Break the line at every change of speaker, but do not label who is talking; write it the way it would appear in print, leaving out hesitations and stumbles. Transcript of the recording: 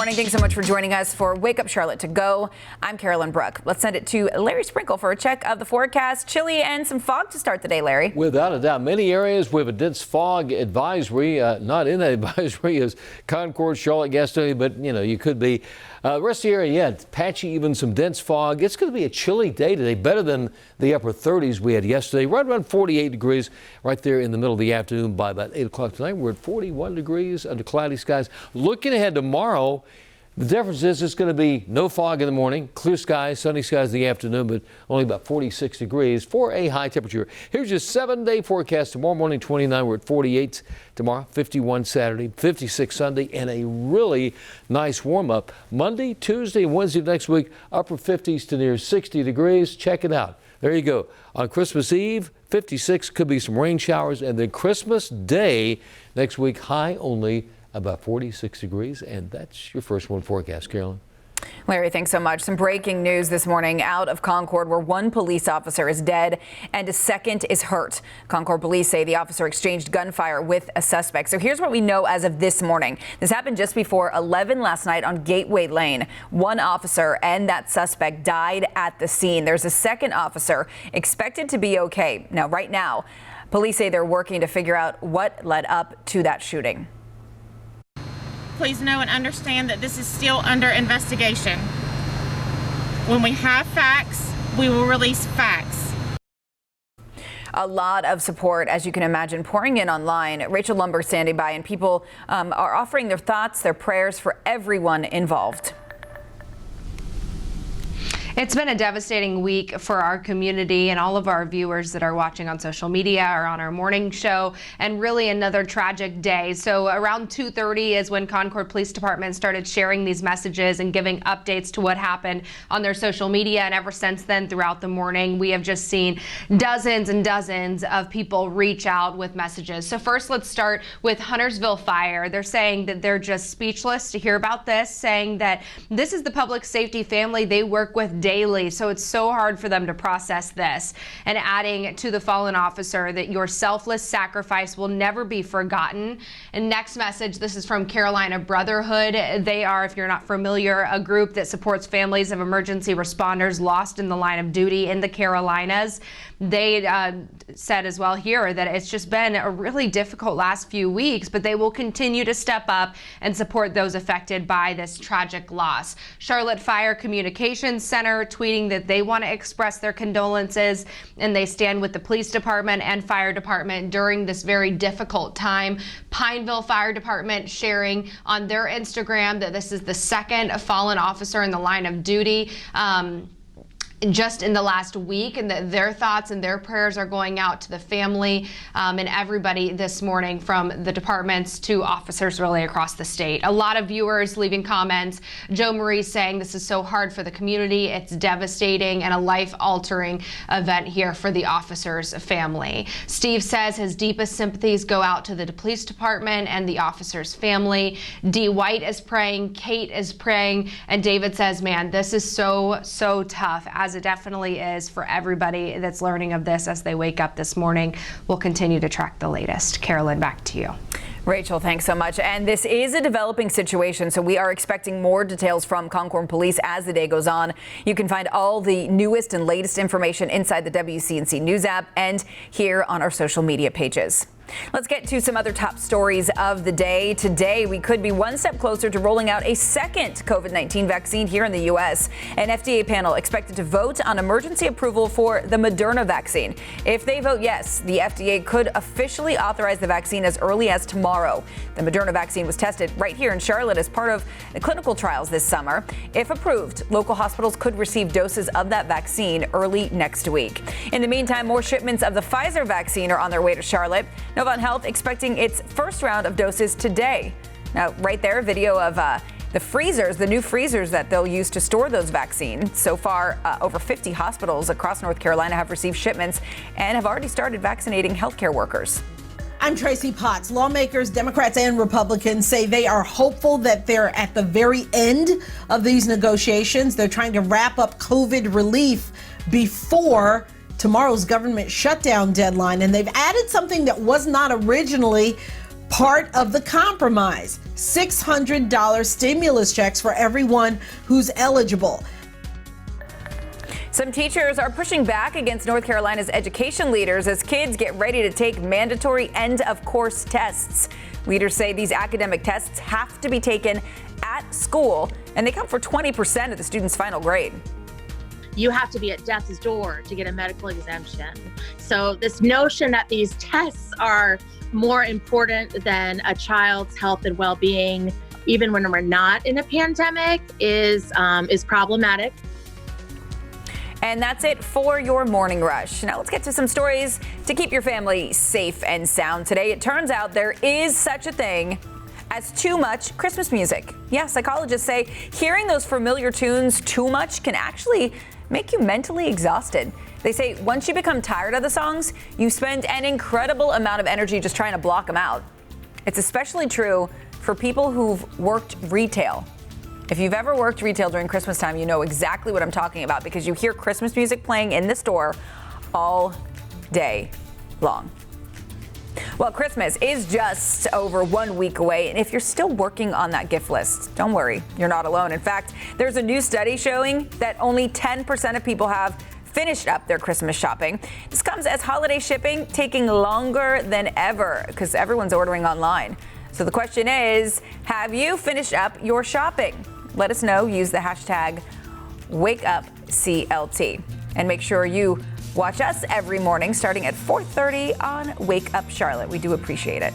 morning. Thanks so much for joining us for Wake Up Charlotte to Go. I'm Carolyn Brook. Let's send it to Larry Sprinkle for a check of the forecast. Chilly and some fog to start the day, Larry.
Without a doubt, many areas with a dense fog advisory. Not in that advisory is Concord, Charlotte, Gastonia, but you could be. The rest of the area, yeah, patchy, even some dense fog. It's going to be a chilly day today, better than the upper 30s we had yesterday. Right around 48 degrees right there in the middle of the afternoon. By about 8 o'clock tonight, we're at 41 degrees under cloudy skies. Looking ahead tomorrow, the difference is it's going to be no fog in the morning, clear skies, sunny skies in the afternoon, but only about 46 degrees for a high temperature. Here's your 7-day forecast. Tomorrow morning, 29. We're at 48 tomorrow, 51 Saturday, 56 Sunday, and a really nice warm-up. Monday, Tuesday, and Wednesday next week, upper 50s to near 60 degrees. Check it out. There you go. On Christmas Eve, 56, could be some rain showers, and then Christmas Day next week, high only about 46 degrees, and that's your first one forecast, Carolyn.
Larry, thanks so much. Some breaking news this morning out of Concord, where one police officer is dead and a second is hurt. Concord Police say the officer exchanged gunfire with a suspect. So here's what we know as of this morning. This happened just before 11 last night on Gateway Lane. One officer and that suspect died at the scene. There's a second officer expected to be okay. Now, right now, police say they're working to figure out what led up to that shooting.
Please know and understand that this is still under investigation. When we have facts, we will release facts.
A lot of support, as you can imagine, pouring in online. Rachel Lumber standing by, and people are offering their thoughts, their prayers for everyone involved.
It's been a devastating week for our community and all of our viewers that are watching on social media or on our morning show, and really another tragic day. So around 2:30 is when Concord Police Department started sharing these messages and giving updates to what happened on their social media. And ever since then, throughout the morning, we have just seen dozens and dozens of people reach out with messages. So first, let's start with Huntersville Fire. They're saying that they're just speechless to hear about this, saying that this is the public safety family they work with daily, so it's so hard for them to process this. And adding to the fallen officer that your selfless sacrifice will never be forgotten. And next message, this is from Carolina Brotherhood. They are, if you're not familiar, a group that supports families of emergency responders lost in the line of duty in the Carolinas. They said as well here that it's just been a really difficult last few weeks, but they will continue to step up and support those affected by this tragic loss. Charlotte Fire Communications Center tweeting that they want to express their condolences, and they stand with the police department and fire department during this very difficult time. Pineville Fire Department sharing on their Instagram that this is the second fallen officer in the line of duty just in the last week, and that their thoughts and their prayers are going out to the family and everybody this morning, from the departments to officers really across the state. A lot of viewers leaving comments. Joe Marie saying this is so hard for the community, it's devastating and a life-altering event here for the officers' family. Steve says his deepest sympathies go out to the police department and the officers' family. D. White is praying, Kate is praying, and David says, man, this is so tough, as it definitely is for everybody that's learning of this as they wake up this morning. We'll continue to track the latest. Carolyn, back to you.
Rachel, thanks so much. And this is a developing situation, so we are expecting more details from Concord Police as the day goes on. You can find all the newest and latest information inside the WCNC News app and here on our social media pages. Let's get to some other top stories of the day. Today, we could be one step closer to rolling out a second COVID-19 vaccine here in the U.S. An FDA panel expected to vote on emergency approval for the Moderna vaccine. If they vote yes, the FDA could officially authorize the vaccine as early as tomorrow. The Moderna vaccine was tested right here in Charlotte as part of the clinical trials this summer. If approved, local hospitals could receive doses of that vaccine early next week. In the meantime, more shipments of the Pfizer vaccine are on their way to Charlotte. Novant Health expecting its first round of doses today. Now, right there, a video of the freezers, the new freezers that they'll use to store those vaccines. So far, over 50 hospitals across North Carolina have received shipments and have already started vaccinating healthcare workers.
I'm Tracy Potts. Lawmakers, Democrats and Republicans, say they are hopeful that they're at the very end of these negotiations. They're trying to wrap up COVID relief before tomorrow's government shutdown deadline, and they've added something that was not originally part of the compromise. $600 stimulus checks for everyone who's eligible.
Some teachers are pushing back against North Carolina's education leaders as kids get ready to take mandatory end-of-course tests. Leaders say these academic tests have to be taken at school, and they count for 20% of the student's final grade.
You have to be at death's door to get a medical exemption. So this notion that these tests are more important than a child's health and well-being, even when we're not in a pandemic, is problematic.
And that's it for your morning rush. Now let's get to some stories to keep your family safe and sound today. It turns out there is such a thing as too much Christmas music. Yeah, psychologists say hearing those familiar tunes too much can actually make you mentally exhausted. They say once you become tired of the songs, you spend an incredible amount of energy just trying to block them out. It's especially true for people who've worked retail. If you've ever worked retail during Christmas time, you know exactly what I'm talking about because you hear Christmas music playing in the store all day long. Well, Christmas is just over 1 week away, and if you're still working on that gift list, don't worry, you're not alone. In fact, there's a new study showing that only 10% of people have finished up their Christmas shopping. This comes as holiday shipping taking longer than ever because everyone's ordering online. So the question is, have you finished up your shopping? Let us know. Use the hashtag WakeUpCLT. And make sure you watch us every morning starting at 4:30 on Wake Up Charlotte. We do appreciate it.